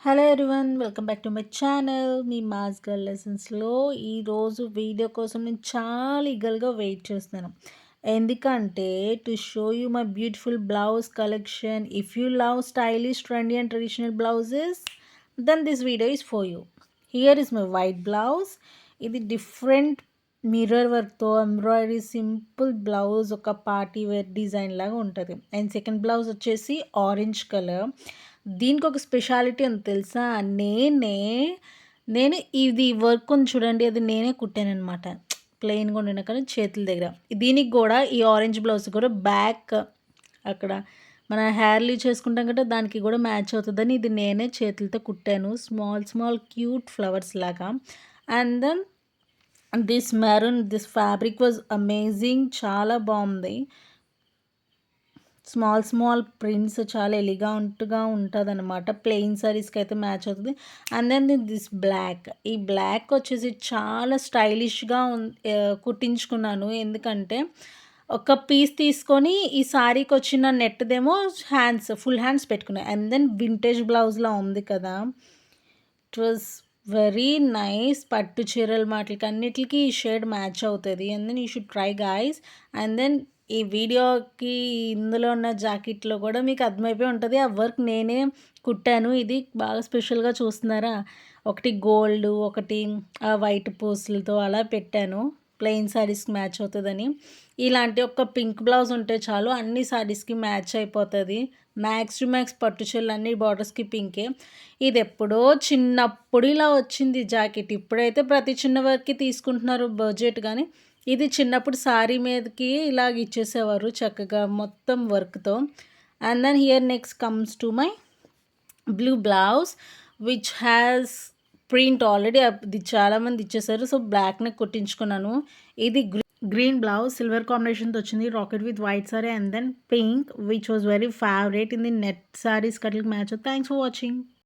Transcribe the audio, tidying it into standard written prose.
Hello everyone, welcome back to my channel. మీ mass girl లెసన్స్లో ఈరోజు వీడియో కోసం నేను చాలా ఈగల్గా వెయిట్ చేస్తున్నాను. ఎందుకంటే to show you my beautiful blouse collection. If you love stylish, trendy and traditional blouses, then this video is for you. Here is my white blouse. ఇది డిఫరెంట్ మిర్రర్ వర్క్తో ఎంబ్రాయిడరీ సింపుల్ బ్లౌజ్, ఒక party wear design లాగా ఉంటుంది. And second blouse వచ్చేసి orange colour. దీనికి ఒక speciality అని తెలుసా? నేను ఇది వర్క్ ఉంది చూడండి, అది నేనే కుట్టాననమాట. ప్లెయిన్గా ఉండిన కానీ చేతుల దగ్గర. దీనికి కూడా ఈ ఆరెంజ్ బ్లౌజ్ కూడా బ్యాక్ అక్కడ మన హెయిర్ లీవ్ చేసుకుంటాం కదా, దానికి కూడా మ్యాచ్ అవుతుందని ఇది నేనే చేతులతో కుట్టాను. స్మాల్ స్మాల్ క్యూట్ ఫ్లవర్స్ లాగా. And then this fabric was amazing, చాలా బాగుంది. స్మాల్ స్మాల్ ప్రింట్స్ చాలా ఎలిగాంట్గా ఉంటుంది అనమాట. ప్లెయిన్ సారీస్కి అయితే మ్యాచ్ అవుతుంది. అండ్ దెన్ దిస్ బ్లాక్, ఈ బ్లాక్ వచ్చేసి చాలా స్టైలిష్గా కుట్టించుకున్నాను. ఎందుకంటే ఒక పీస్ తీసుకొని ఈ సారీకి వచ్చిన నెట్దేమో హ్యాండ్స్, ఫుల్ హ్యాండ్స్ పెట్టుకున్నాయి. అండ్ దెన్ వింటేజ్ బ్లౌజ్లా ఉంది కదా, ఇట్ వాజ్ వెరీ నైస్. పట్టు చీరల మాటలకి అన్నిటికీ ఈ షేడ్ మ్యాచ్ అవుతుంది. And then you should try guys. And then ఈ వీడియోకి ఇందులో ఉన్న జాకెట్లో కూడా మీకు అర్థమైపోయి ఉంటుంది, ఆ వర్క్ నేనే కుట్టాను. ఇది బాగా స్పెషల్గా చూస్తున్నారా, ఒకటి గోల్డ్, ఒకటి వైట్ పూసలతో అలా పెట్టాను. ప్లెయిన్ శారీస్కి మ్యాచ్ అవుతుందని. ఇలాంటి ఒక పింక్ బ్లౌజ్ ఉంటే చాలు, అన్ని శారీస్కి మ్యాచ్ అయిపోతుంది. మ్యాక్స్ టు మ్యాక్స్ పట్టు చీరలు అన్ని బార్డర్స్కి పింకే. ఇది ఎప్పుడో చిన్నప్పుడు ఇలా వచ్చింది జాకెట్. ఇప్పుడైతే ప్రతి చిన్న వర్క్కి తీసుకుంటున్నారు బడ్జెట్, కానీ ఇది చిన్నప్పుడు సారీ మీదకి ఇలాగ ఇచ్చేసేవారు చక్కగా మొత్తం వర్క్తో. And then here next comes to my blue blouse which has print already అది చాలామంది ఇచ్చేసారు. సో బ్లాక్నే కుట్టించుకున్నాను. ఇది గ్రీన్ బ్లౌజ్ సిల్వర్ కాంబినేషన్తో వచ్చింది, rocket with white sari. And then pink which was very favourite in the net saris కట్లకి మ్యాచ్. Thanks for watching.